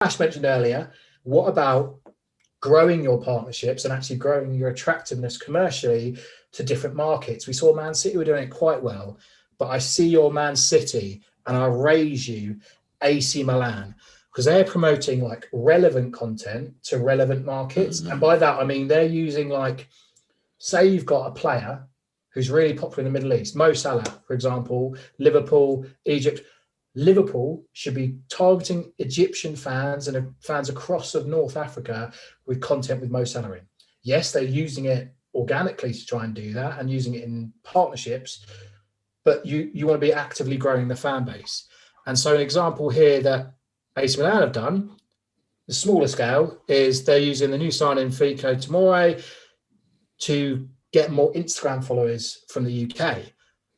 Ash mentioned earlier, what about growing your partnerships and actually growing your attractiveness commercially to different markets? We saw Man City were doing it quite well, but I see your Man City and I'll raise you AC Milan, because they're promoting like relevant content to relevant markets. And by that, I mean, they're using like, say you've got a player who's really popular in the Middle East, Mo Salah, for example, Liverpool, Egypt. Liverpool should be targeting Egyptian fans and fans across of North Africa with content with Mo Salah in. Yes, they're using it organically to try and do that and using it in partnerships, but you want to be actively growing the fan base. And so an example here that AC Milan have done, the smaller scale, is they're using the new signing Fico Tomori to get more Instagram followers from the UK.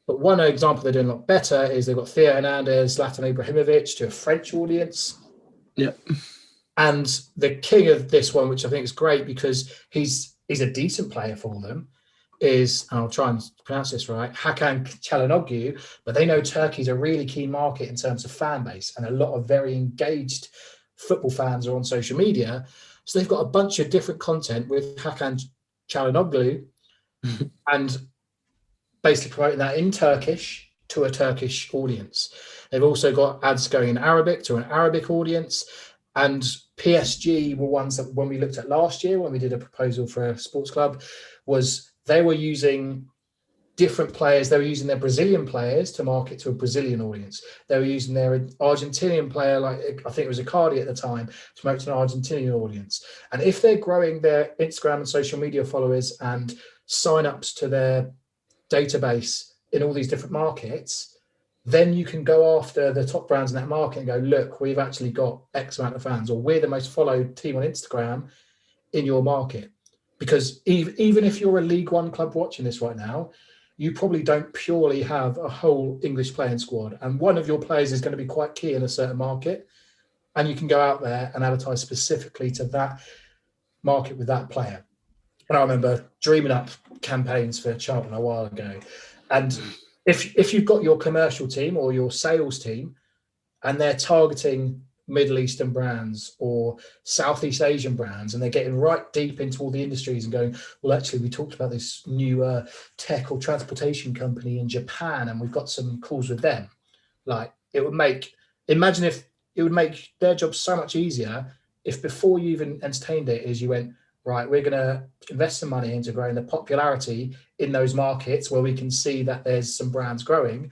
But one example they're doing a lot better is they've got Theo Hernandez, Zlatan Ibrahimovic to a French audience. Yeah. And the king of this one, which I think is great because he's a decent player for them, is, and I'll try and pronounce this right, Hakan Çalhanoğlu, but they know Turkey's a really key market in terms of fan base, and a lot of very engaged football fans are on social media. So they've got a bunch of different content with Hakan Çalhanoğlu and basically promoting that in Turkish to a Turkish audience. They've also got ads going in Arabic to an Arabic audience. And PSG were ones that when we looked at last year, when we did a proposal for a sports club, was they were using different players. They were using their Brazilian players to market to a Brazilian audience. They were using their Argentinian player, like I think it was Icardi at the time, to promote to an Argentinian audience. And if they're growing their Instagram and social media followers and sign-ups to their database in all these different markets, then you can go after the top brands in that market and go, look, we've actually got X amount of fans, or we're the most followed team on Instagram in your market. Because even if you're a League One club watching this right now, you probably don't purely have a whole English playing squad. And one of your players is going to be quite key in a certain market. And you can go out there and advertise specifically to that market with that player. And I remember dreaming up campaigns for Charlton a while ago. And if you've got your commercial team or your sales team and they're targeting Middle Eastern brands or Southeast Asian brands, and they're getting right deep into all the industries and going, well, actually, we talked about this new tech or transportation company in Japan, and we've got some calls with them. Like, it would make their job so much easier if before you even entertained it is you went, right, we're going to invest some money into growing the popularity in those markets where we can see that there's some brands growing,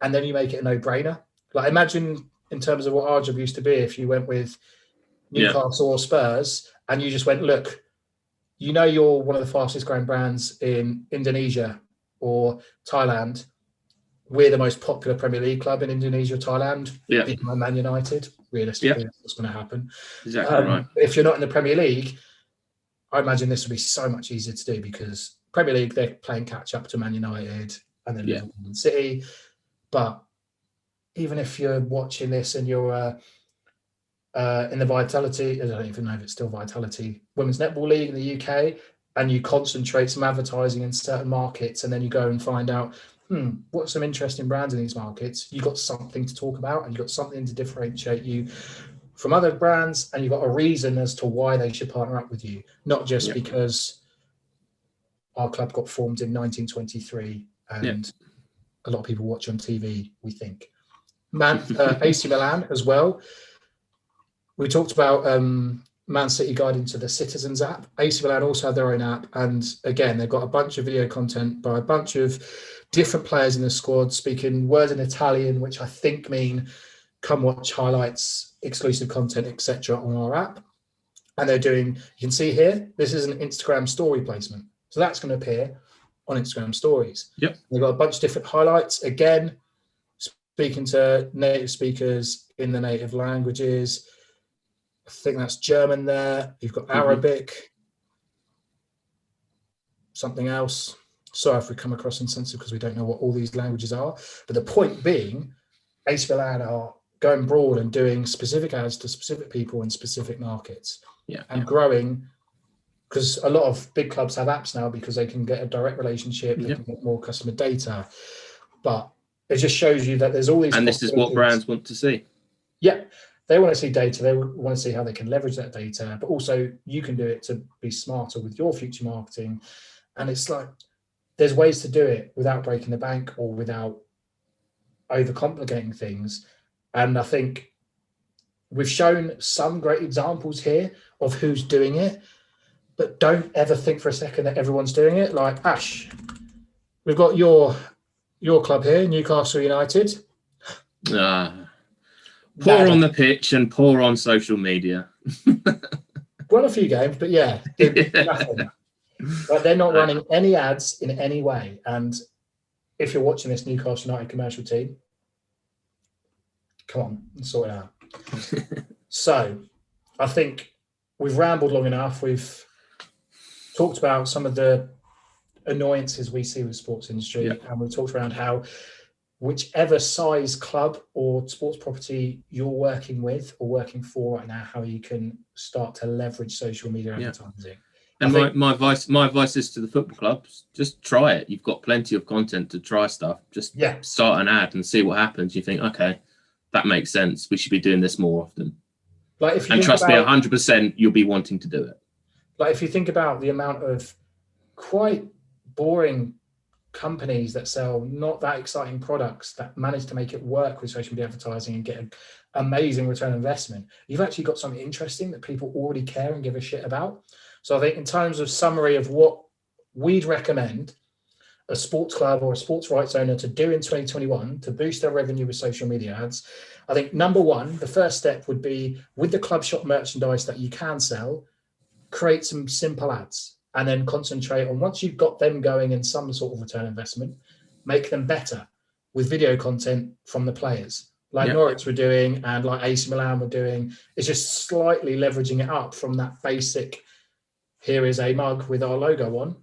and then you make it a no-brainer. Like, imagine in terms of what our job used to be if you went with Newcastle or Spurs and you just went, look, you know you're one of the fastest growing brands in Indonesia or Thailand. We're the most popular Premier League club in Indonesia or Thailand. Yeah. Beaten by Man United. Realistically, that's what's going to happen. Exactly right. If you're not in the Premier League, I imagine this would be so much easier to do because Premier League, they're playing catch up to Man United and then Liverpool and City. But even if you're watching this and you're in the Vitality, I don't even know if it's still Vitality, Women's Netball League in the UK, and you concentrate some advertising in certain markets and then you go and find out, what's some interesting brands in these markets, you've got something to talk about and you've got something to differentiate you from other brands, and you've got a reason as to why they should partner up with you, not just because our club got formed in 1923 and a lot of people watch on TV, we think. AC Milan as well. We talked about Man City guiding to the Citizens app. AC Milan also have their own app, and again, they've got a bunch of video content by a bunch of different players in the squad speaking words in Italian, which I think mean come watch highlights, exclusive content, etc. on our app. And they're doing, you can see here, this is an Instagram story placement. So that's going to appear on Instagram stories. Yep. They've got a bunch of different highlights. Again, speaking to native speakers in the native languages. I think that's German there. You've got Arabic, something else. Sorry if we come across insensitive because we don't know what all these languages are. But the point being, AC Milan are going broad and doing specific ads to specific people in specific markets and growing, because a lot of big clubs have apps now because they can get a direct relationship, they can get more customer data. But it just shows you that there's all these... And this is what brands want to see. Yeah. they want to see data. They want to see how they can leverage that data, but also you can do it to be smarter with your future marketing. And it's like, there's ways to do it without breaking the bank or without overcomplicating things. And I think we've shown some great examples here of who's doing it, but don't ever think for a second that everyone's doing it. Like, Ash, we've got your club here, Newcastle United. Poor on the pitch and poor on social media. Won a few games, but nothing. But they're not running any ads in any way. And if you're watching this Newcastle United commercial team, come on and sort it out. So I think we've rambled long enough. We've talked about some of the annoyances we see with the sports industry, and we've talked around how whichever size club or sports property you're working with or working for right now, how you can start to leverage social media advertising. And my advice is to the football clubs, just try it. You've got plenty of content to try stuff. Just start an ad and see what happens. You think, okay, that makes sense. We should be doing this more often. Like, if you and trust me, 100%, you'll be wanting to do it. Like, if you think about the amount of quite boring companies that sell not that exciting products that manage to make it work with social media advertising and get an amazing return on investment, you've actually got something interesting that people already care and give a shit about. So I think in terms of summary of what we'd recommend a sports club or a sports rights owner to do in 2021 to boost their revenue with social media ads, I think number one, the first step would be, with the club shop merchandise that you can sell, create some simple ads and then concentrate on, once you've got them going in some sort of return investment, make them better with video content from the players. Like Norwich were doing and like AC Milan were doing. It's just slightly leveraging it up from that basic, here is a mug with our logo on,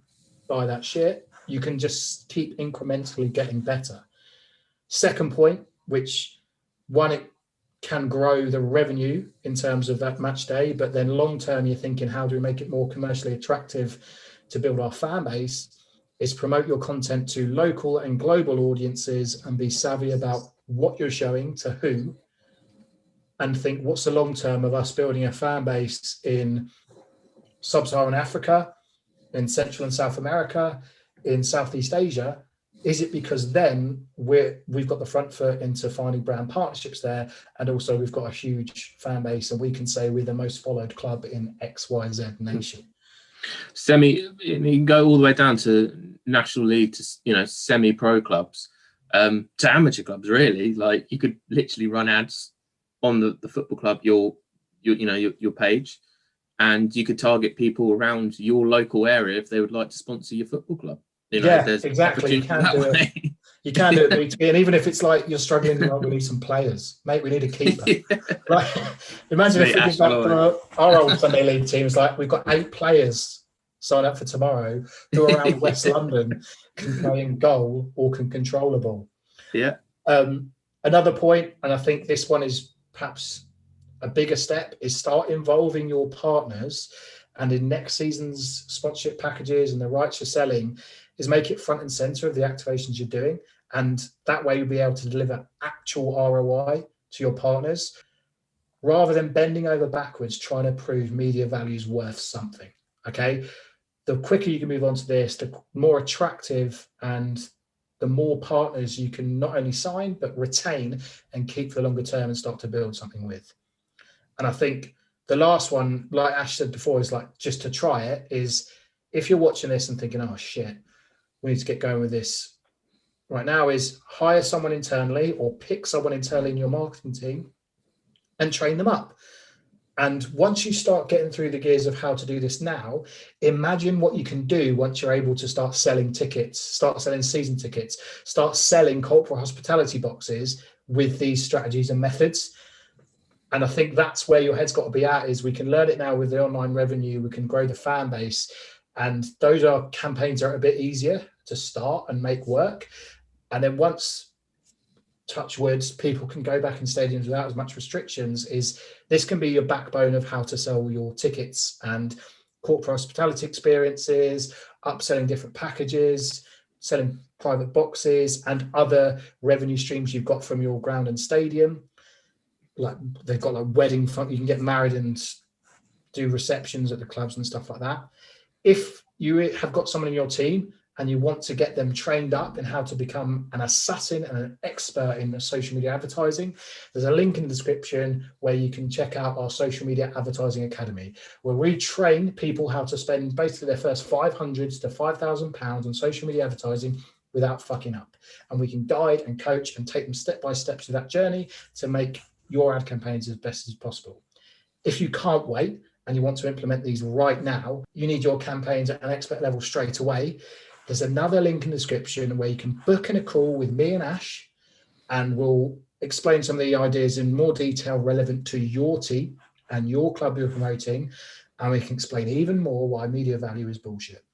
buy that shit. You can just keep incrementally getting better. Second point, which one, it can grow the revenue in terms of that match day, but then long term, you're thinking, how do we make it more commercially attractive to build our fan base? Is promote your content to local and global audiences and be savvy about what you're showing to who, and think, what's the long term of us building a fan base in Sub-Saharan Africa, in Central and South America, in Southeast Asia? Is it because then we've got the front foot into finding brand partnerships there, and also we've got a huge fan base and we can say we're the most followed club in XYZ nation? You can go all the way down to National League, to semi-pro clubs, to amateur clubs. Really, like, you could literally run ads on the football club, your page, and you could target people around your local area if they would like to sponsor your football club. Exactly. You can do it. You can do it B2B, and even if it's like you're struggling, we need some players, mate. We need a keeper. Right? Imagine if we did that for our old Sunday League teams. Like, we've got 8 players sign up for tomorrow who are around West London, can play in goal or can control a ball. Yeah. Another point, and I think this one is perhaps a bigger step, is start involving your partners, and in next season's sponsorship packages and the rights you're selling, is make it front and center of the activations you're doing. And that way you'll be able to deliver actual ROI to your partners, rather than bending over backwards trying to prove media value is worth something. Okay. The quicker you can move on to this, the more attractive and the more partners you can not only sign, but retain and keep for the longer term and start to build something with. And I think the last one, like Ash said before, is like, just to try it, is if you're watching this and thinking, oh shit, we need to get going with this right now, is hire someone internally or pick someone internally in your marketing team and train them up. And once you start getting through the gears of how to do this now, imagine what you can do once you're able to start selling tickets, start selling season tickets, start selling corporate hospitality boxes with these strategies and methods. And I think that's where your head's got to be at, is we can learn it now with the online revenue, we can grow the fan base. And those are campaigns that are a bit easier to start and make work. And then once, touch wood, people can go back in stadiums without as much restrictions, is this can be your backbone of how to sell your tickets and corporate hospitality experiences, upselling different packages, selling private boxes and other revenue streams you've got from your ground and stadium. like they've got like wedding fun. You can get married and do receptions at the clubs and stuff like that. If you have got someone in your team and you want to get them trained up in how to become an assassin and an expert in social media advertising, there's a link in the description where you can check out our social media advertising academy, where we train people how to spend basically their first £500 to £5,000 on social media advertising without fucking up. And we can guide and coach and take them step by step through that journey to make your ad campaigns as best as possible. If you can't wait and you want to implement these right now, you need your campaigns at an expert level straight away, there's another link in the description where you can book in a call with me and Ash, and we'll explain some of the ideas in more detail relevant to your team and your club you're promoting, and we can explain even more why media value is bullshit.